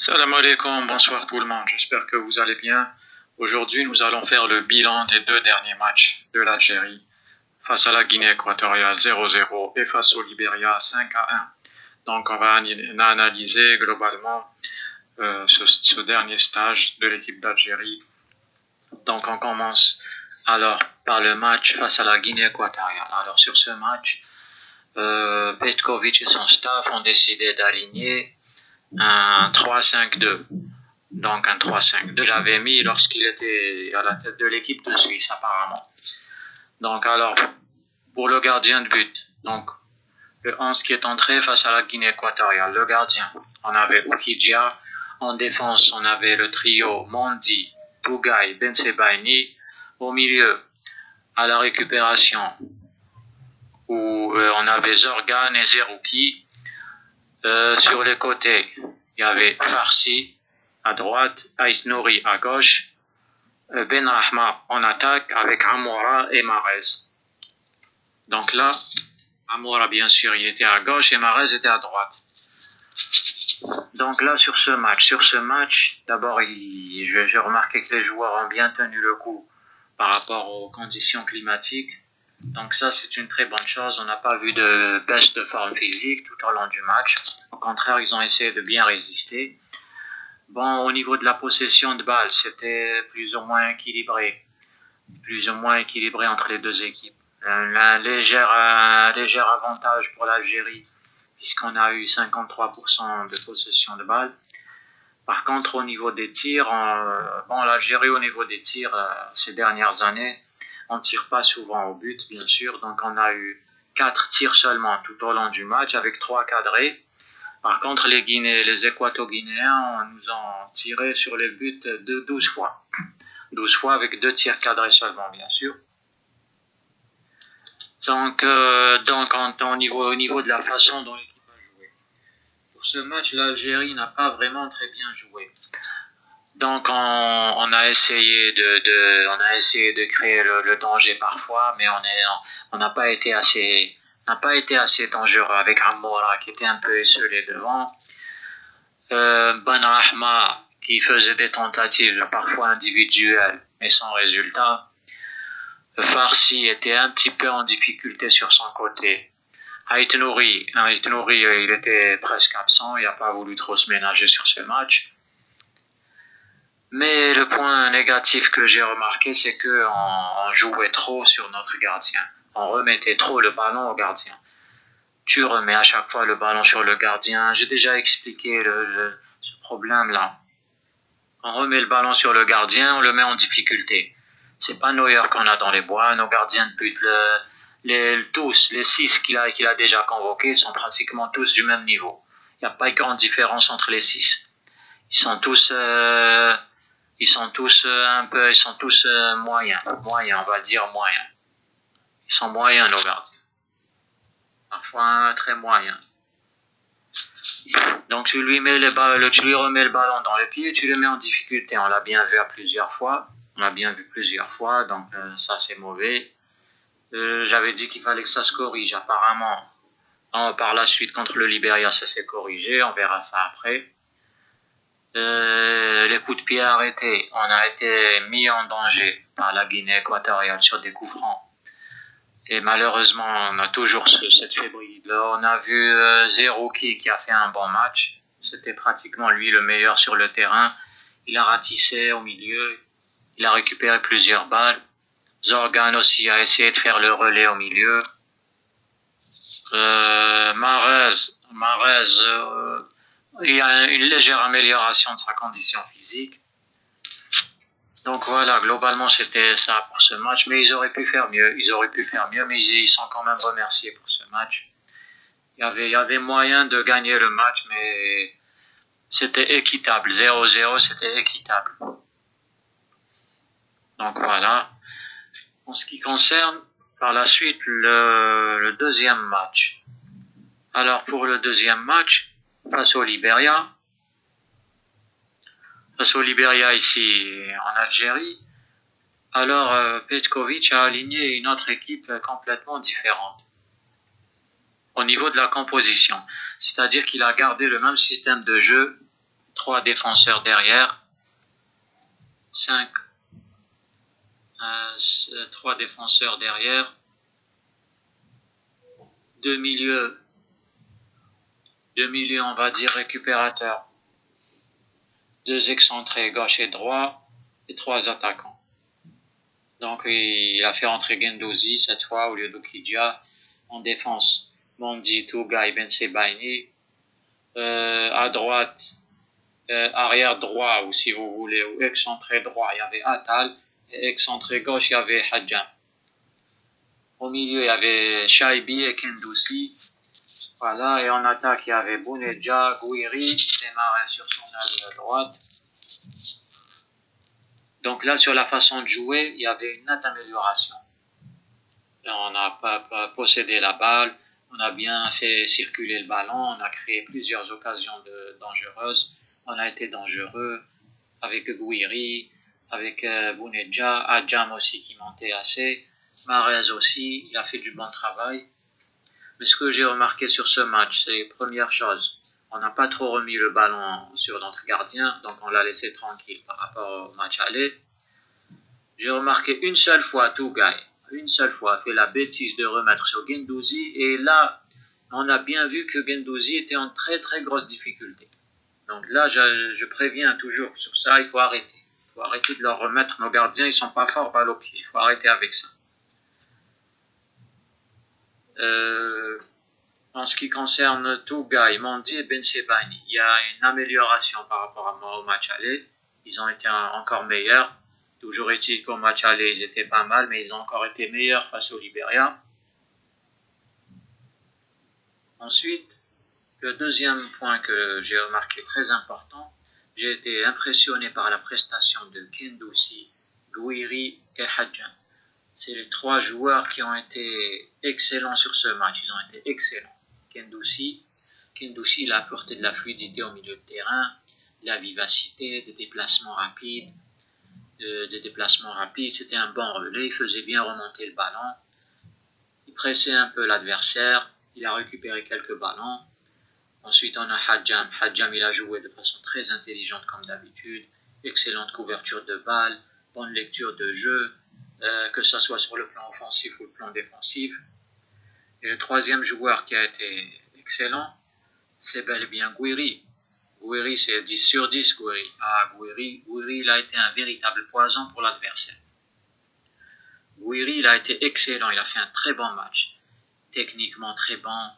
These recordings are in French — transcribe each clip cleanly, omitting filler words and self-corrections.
Salam alaikum, bonsoir tout le monde, j'espère que vous allez bien. Aujourd'hui, nous allons faire le bilan des deux derniers matchs de l'Algérie face à la Guinée équatoriale 0-0 et face au Libéria 5-1. Donc, on va analyser globalement ce dernier stage de l'équipe d'Algérie. Donc, on commence alors par le match face à la Guinée équatoriale. Alors, sur ce match, Petkovic et son staff ont décidé d'aligner un 3-5-2. Donc un 3-5-2 l'avait mis lorsqu'il était à la tête de l'équipe de Suisse apparemment. Donc alors, pour le gardien de but, donc le 11 qui est entré face à la Guinée équatoriale, le gardien, on avait Oukidja. En défense, on avait le trio Mondi, Tougaï, Bensebaini. Au milieu, à la récupération, où on avait Zorgan et Zerouki. Sur les côtés, il y avait Farsi à droite, Aïs Nouri à gauche, Ben Rahma en attaque avec Amoura et Marez. Donc là, Amoura bien sûr il était à gauche et Marez était à droite. Donc là sur ce match, d'abord j'ai remarqué que les joueurs ont bien tenu le coup par rapport aux conditions climatiques. Donc ça c'est une très bonne chose, on n'a pas vu de baisse de forme physique tout au long du match. Au contraire, ils ont essayé de bien résister. Bon, au niveau de la possession de balle, c'était plus ou moins équilibré entre les deux équipes. Un léger avantage pour l'Algérie, puisqu'on a eu 53% de possession de balle. Par contre, au niveau des tirs, l'Algérie, au niveau des tirs, ces dernières années, on tire pas souvent au but, bien sûr. Donc, on a eu 4 tirs seulement tout au long du match, avec 3 cadrés. Par contre, les Équato-Guinéens nous ont tiré sur les buts de 12 fois. 12 fois avec 2 tirs cadrés seulement, bien sûr. Donc au niveau de la façon dont l'équipe a joué. Pour ce match, l'Algérie n'a pas vraiment très bien joué. Donc on a essayé de créer le danger parfois, mais on n'a pas été assez dangereux avec Amoura qui était un peu esselé devant. Ben Rahma qui faisait des tentatives parfois individuelles mais sans résultat. Farsi était un petit peu en difficulté sur son côté. Aït Nouri, il était presque absent, il n'a pas voulu trop se ménager sur ce match. Mais le point négatif que j'ai remarqué, c'est qu'on jouait trop sur notre gardien. On remettait trop le ballon au gardien. Tu remets à chaque fois le ballon sur le gardien. J'ai déjà expliqué ce problème-là. On remet le ballon sur le gardien, on le met en difficulté. C'est pas Neuer qu'on a dans les bois, nos gardiens de but. Les 6 qu'il a déjà convoqués sont pratiquement tous du même niveau. Il n'y a pas de grande différence entre les 6. Ils sont tous moyens, on va dire moyens. Ils sont moyens, nos gardiens. Parfois très moyens. Donc tu lui remets le ballon dans le pied, tu le mets en difficulté. On l'a bien vu plusieurs fois, donc ça c'est mauvais. J'avais dit qu'il fallait que ça se corrige apparemment. Par la suite contre le Libéria, ça s'est corrigé, on verra ça après. Les coups de pied arrêtés, on a été mis en danger par la Guinée équatoriale sur des coups francs. Et malheureusement, on a toujours cette fébrilité. On a vu Zerouki qui a fait un bon match. C'était pratiquement lui le meilleur sur le terrain. Il a ratissé au milieu. Il a récupéré plusieurs balles. Zorgan aussi a essayé de faire le relais au milieu. Marez, il y a une légère amélioration de sa condition physique. Donc voilà, globalement c'était ça pour ce match, mais ils auraient pu faire mieux, mais ils sont quand même remerciés pour ce match. Il y avait moyen de gagner le match, mais c'était équitable, 0-0 c'était équitable. Donc voilà. En ce qui concerne par la suite le deuxième match. Alors pour le deuxième match, face au Libéria ici en Algérie, alors Petkovic a aligné une autre équipe complètement différente au niveau de la composition. C'est-à-dire qu'il a gardé le même système de jeu 3 défenseurs derrière, 3 défenseurs derrière, 2 milieux, on va dire récupérateurs, 2 excentrés gauche et droit et 3 attaquants. Donc il a fait entrer Guendouzi cette fois au lieu d'Oukidja. En défense, Mondi, Tougaï, Ben Sebaini. À droite, arrière droit, ou si vous voulez, ou excentré droit, il y avait Atal, et excentré gauche, il y avait Hadjam. Au milieu, il y avait Shaibi et Kendousi. Voilà, et en attaque, il y avait Bounedja, Gouiri, démarrait sur son aile droite. Donc là, sur la façon de jouer, il y avait une nette amélioration. On n'a pas possédé la balle, on a bien fait circuler le ballon, on a créé plusieurs occasions dangereuses, on a été dangereux avec Gouiri, avec Bounedja, Hadjam aussi qui montait assez, Mahrez aussi, il a fait du bon travail. Mais ce que j'ai remarqué sur ce match, c'est première chose, on n'a pas trop remis le ballon sur notre gardien, donc on l'a laissé tranquille par rapport au match aller. J'ai remarqué une seule fois Tougaï, fait la bêtise de remettre sur Guendouzi, et là, on a bien vu que Guendouzi était en très très grosse difficulté. Donc là, je préviens toujours sur ça, il faut arrêter. Il faut arrêter de leur remettre, nos gardiens, ils sont pas forts balle au pied, il faut arrêter avec ça. En ce qui concerne Tougaï, Mondi et Ben Sebaini, il y a une amélioration par rapport au match aller. Ils ont été encore meilleurs. Toujours est-il qu'au match aller, ils étaient pas mal, mais ils ont encore été meilleurs face au Libéria. Ensuite, le deuxième point que j'ai remarqué très important, j'ai été impressionné par la prestation de Kendousi, Gouiri et Hadjam. C'est les 3 joueurs qui ont été excellents sur ce match. Ils ont été excellents. Kendousi, il a apporté de la fluidité au milieu de terrain, de la vivacité, des déplacements rapides. C'était un bon relais, il faisait bien remonter le ballon. Il pressait un peu l'adversaire, il a récupéré quelques ballons. Ensuite, on a Hadjam. Hadjam, il a joué de façon très intelligente comme d'habitude. Excellente couverture de balle, bonne lecture de jeu, que ce soit sur le plan offensif ou le plan défensif. Et le troisième joueur qui a été excellent, c'est bel et bien Gouiri. Gouiri, c'est 10 sur 10, Gouiri. Gouiri, il a été un véritable poison pour l'adversaire. Gouiri, il a été excellent, il a fait un très bon match. Techniquement très bon,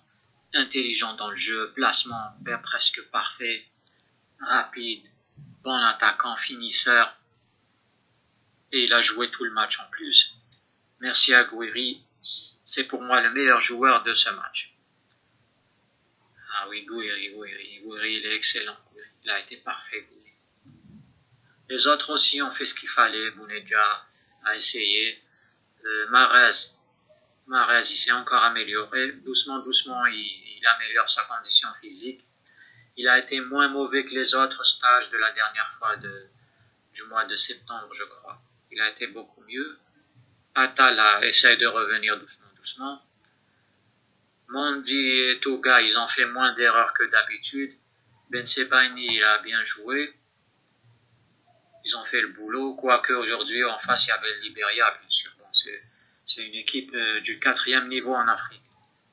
intelligent dans le jeu, placement presque parfait, rapide, bon attaquant, finisseur. Et il a joué tout le match en plus. Merci à Gouiri, c'est pour moi le meilleur joueur de ce match. Ah oui, Gouiri, il est excellent. Il a été parfait, Gouiri. Les autres aussi ont fait ce qu'il fallait. Bounedja a essayé. Mahrez, il s'est encore amélioré. Doucement, il améliore sa condition physique. Il a été moins mauvais que les autres stages de la dernière fois du mois de septembre, je crois. Il a été beaucoup mieux. Atal essaie de revenir doucement. Mondi et Tougaï, ils ont fait moins d'erreurs que d'habitude. Ben Sebaini, il a bien joué. Ils ont fait le boulot, quoique aujourd'hui en face il y avait le Libéria, bien sûr. Bon, c'est une équipe du 4e niveau en Afrique.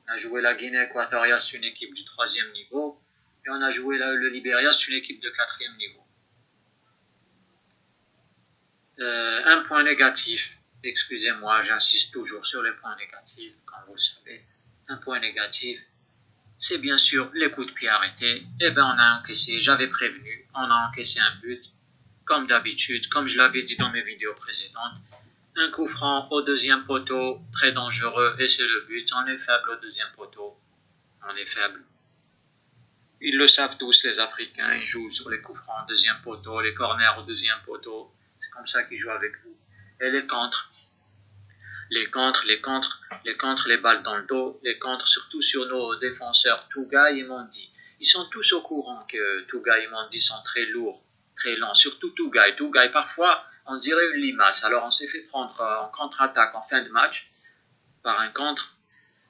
On a joué la Guinée équatoriale, c'est une équipe du 3e niveau. Et on a joué le Libéria, c'est une équipe de 4e niveau. Un point négatif, excusez-moi, j'insiste toujours sur les points négatifs, comme vous le savez. Un point négatif, c'est bien sûr les coups de pied arrêtés. Eh bien, on a encaissé, j'avais prévenu, on a encaissé un but, comme d'habitude, comme je l'avais dit dans mes vidéos précédentes. Un coup franc au 2e poteau, très dangereux, et c'est le but. On est faible au 2e poteau. On est faible. Ils le savent tous, les Africains. Ils jouent sur les coups francs au 2e poteau, les corners au 2e poteau. C'est comme ça qu'ils jouent avec vous. Et les contres. Les balles dans le dos, les contres, surtout sur nos défenseurs Tougaï et Mondi. Ils sont tous au courant que Tougaï et Mondi sont très lourds, très lents. Surtout Tougaï. Tougaï, parfois, on dirait une limace. Alors, on s'est fait prendre en contre-attaque en fin de match par un contre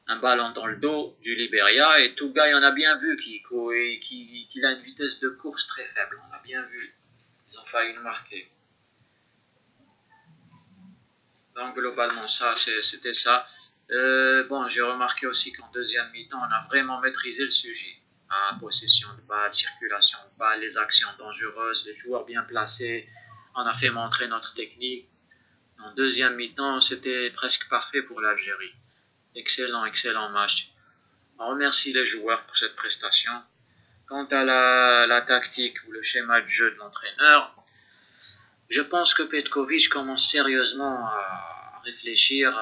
un ballon dans le dos du Libéria et Tougaï, on a bien vu qu'il a une vitesse de course très faible. On a bien vu. Ils ont failli le marquer. Donc globalement, c'était ça. Bon, j'ai remarqué aussi qu'en deuxième mi-temps, on a vraiment maîtrisé le sujet. Possession de balle, circulation de balle, les actions dangereuses, les joueurs bien placés. On a fait montrer notre technique. En deuxième mi-temps, c'était presque parfait pour l'Algérie. Excellent, excellent match. On remercie les joueurs pour cette prestation. Quant à la tactique ou le schéma de jeu de l'entraîneur, je pense que Petkovic commence sérieusement à réfléchir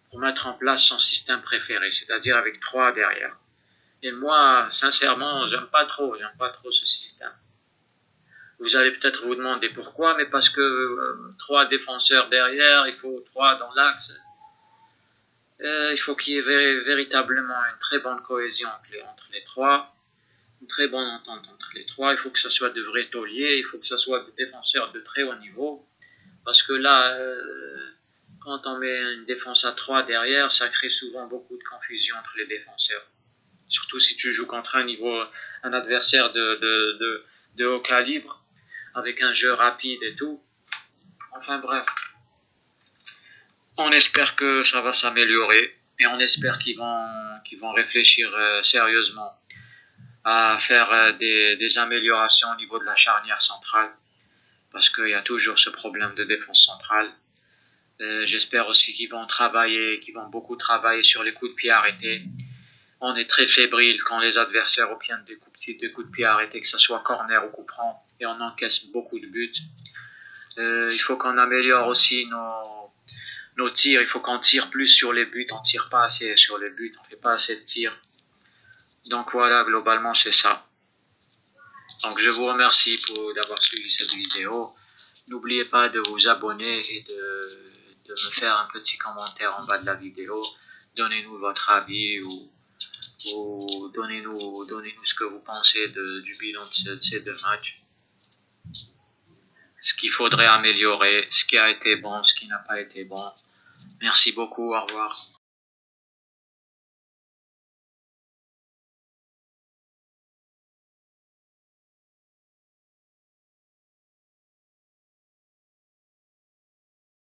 pour mettre en place son système préféré, c'est-à-dire avec 3 derrière. Et moi, sincèrement, j'aime pas trop ce système. Vous allez peut-être vous demander pourquoi, mais parce que 3 défenseurs derrière, il faut 3 dans l'axe. Il faut qu'il y ait véritablement une très bonne cohésion entre les 3, une très bonne entente entre les 3. Il faut que ce soit de vrais tauliers, il faut que ce soit des défenseurs de très haut niveau. Parce que là, quand on met une défense à 3 derrière, ça crée souvent beaucoup de confusion entre les défenseurs. Surtout si tu joues contre un adversaire de haut calibre, avec un jeu rapide et tout. Enfin bref, on espère que ça va s'améliorer et on espère qu'ils vont réfléchir sérieusement à faire des améliorations au niveau de la charnière centrale, parce qu'il y a toujours ce problème de défense centrale. J'espère aussi qu'ils vont beaucoup travailler sur les coups de pied arrêtés. On est très fébrile quand les adversaires obtiennent des coups de pied arrêtés, que ce soit corner ou coup franc, et on encaisse beaucoup de buts. Il faut qu'on améliore aussi nos tirs. Il faut qu'on tire plus sur les buts. On tire pas assez sur les buts. On fait pas assez de tirs. Donc voilà, globalement, c'est ça. Donc je vous remercie d'avoir suivi cette vidéo. N'oubliez pas de vous abonner et de me faire un petit commentaire en bas de la vidéo. Donnez-nous votre avis ou donnez-nous ce que vous pensez du bilan de ces 2 matchs. Ce qu'il faudrait améliorer, ce qui a été bon, ce qui n'a pas été bon. Merci beaucoup, au revoir.